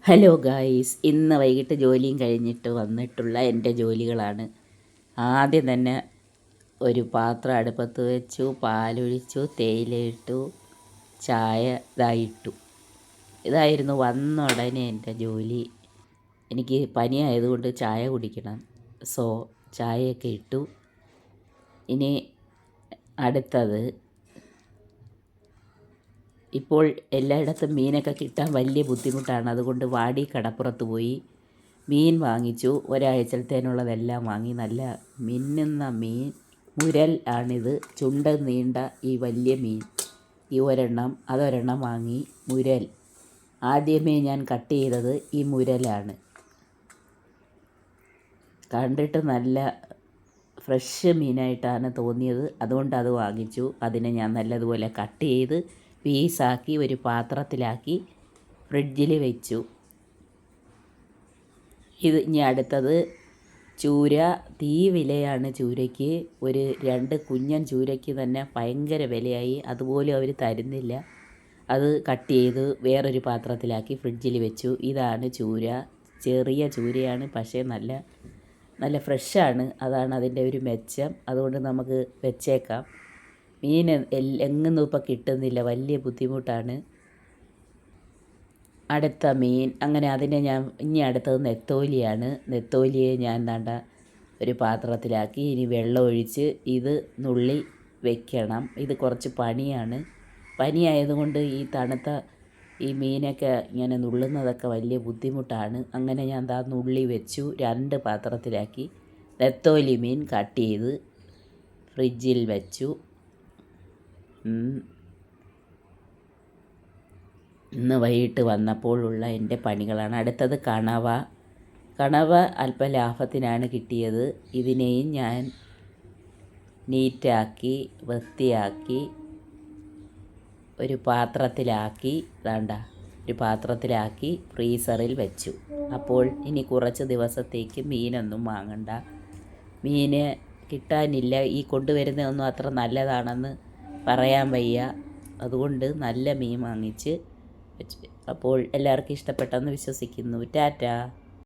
Hello guys, ഇന്ന് വൈകിട്ട് ജോലിയും കഴിഞ്ഞിട്ട് വന്നിട്ടുള്ള എൻ്റെ ജോലികളാണ്. ആദ്യം തന്നെ ഒരു പാത്രം അടുപ്പത്ത് വെച്ചു, പാലൊഴിച്ചു, തേയിലയിട്ടു, ചായ ഇതായിട്ടു. ഇതായിരുന്നു വന്ന ഉടനെ എൻ്റെ ജോലി. എനിക്ക് പനിയായതുകൊണ്ട് ചായ കുടിക്കണം. സോ ചായയൊക്കെ ഇട്ടു. ഇനി അടുത്തത്, ഇപ്പോൾ എല്ലായിടത്തും മീനൊക്കെ കിട്ടാൻ വലിയ ബുദ്ധിമുട്ടാണ്. അതുകൊണ്ട് വാടി കടപ്പുറത്ത് പോയി മീൻ വാങ്ങിച്ചു. ഒരാഴ്ചത്തേനുള്ളതെല്ലാം വാങ്ങി. നല്ല മിന്നുന്ന മീൻ മുരൽ ആണിത്. ചുണ്ട് നീണ്ട ഈ വലിയ മീൻ. ഈ അതൊരെണ്ണം വാങ്ങി. മുരൽ ആദ്യമേ ഞാൻ കട്ട് ചെയ്തത് ഈ മുരലാണ്. കണ്ടിട്ട് നല്ല ഫ്രഷ് മീനായിട്ടാണ് തോന്നിയത്. അതുകൊണ്ട് അത് വാങ്ങിച്ചു. അതിനെ ഞാൻ നല്ലതുപോലെ കട്ട് ചെയ്ത് പീസാക്കി ഒരു പാത്രത്തിലാക്കി ഫ്രിഡ്ജിൽ വെച്ചു. ഇനി അടുത്തത് ചൂര. തീ വിലയാണ് ചൂരയ്ക്ക്. ഒരു 2 കുഞ്ഞൻ ചൂരയ്ക്ക് തന്നെ ഭയങ്കര വിലയായി. അതുപോലും അവർ തരുന്നില്ല. അത് കട്ട് ചെയ്ത് വേറൊരു പാത്രത്തിലാക്കി ഫ്രിഡ്ജിൽ വെച്ചു. ഇതാണ് ചൂര. ചെറിയ ചൂരയാണ്, പക്ഷേ നല്ല ഫ്രഷാണ്. അതാണ് അതിൻ്റെ ഒരു മെച്ചം. അതുകൊണ്ട് നമുക്ക് വെച്ചേക്കാം. മീൻ എങ്ങൊന്നും ഇപ്പോൾ കിട്ടുന്നില്ല, വലിയ ബുദ്ധിമുട്ടാണ്. അടുത്ത മീൻ, അങ്ങനെ അതിനെ ഇനി അടുത്തത് നെത്തോലിയാണ്. നെത്തോലിയെ ഞാൻ ഒരു പാത്രത്തിലാക്കി. ഇനി വെള്ളം ഒഴിച്ച് ഇത് നുള്ളി വെക്കണം. ഇത് കുറച്ച് പണിയാണ്. പനിയായതുകൊണ്ട് ഈ തണുത്ത ഈ മീനൊക്കെ ഇങ്ങനെ നുള്ളുന്നതൊക്കെ വലിയ ബുദ്ധിമുട്ടാണ്. അങ്ങനെ ഞാൻ നുള്ളി വെച്ചു. 2 പാത്രത്തിലാക്കി നെത്തോലി മീൻ കട്ട് ചെയ്ത് ഫ്രിഡ്ജിൽ വെച്ചു. ഇന്ന് വൈകിട്ട് വന്നപ്പോഴുള്ള എൻ്റെ പണികളാണ്. അടുത്തത് കണവ അല്പം ലാഭത്തിനാണ് കിട്ടിയത്. ഇതിനെയും ഞാൻ നീറ്റാക്കി വൃത്തിയാക്കി ഒരു പാത്രത്തിലാക്കി ഫ്രീസറിൽ വെച്ചു. അപ്പോൾ ഇനി കുറച്ച് ദിവസത്തേക്ക് മീനൊന്നും വാങ്ങണ്ട. മീൻ കിട്ടാനില്ല. ഈ കൊണ്ടുവരുന്നതൊന്നും അത്ര നല്ലതാണെന്ന് പറയാൻ വയ്യ. അതുകൊണ്ട് നല്ല മീൻ വാങ്ങിച്ച് വെച്ചു. അപ്പോൾ എല്ലാവർക്കും ഇഷ്ടപ്പെട്ടെന്ന് വിശ്വസിക്കുന്നു. ടാറ്റാ.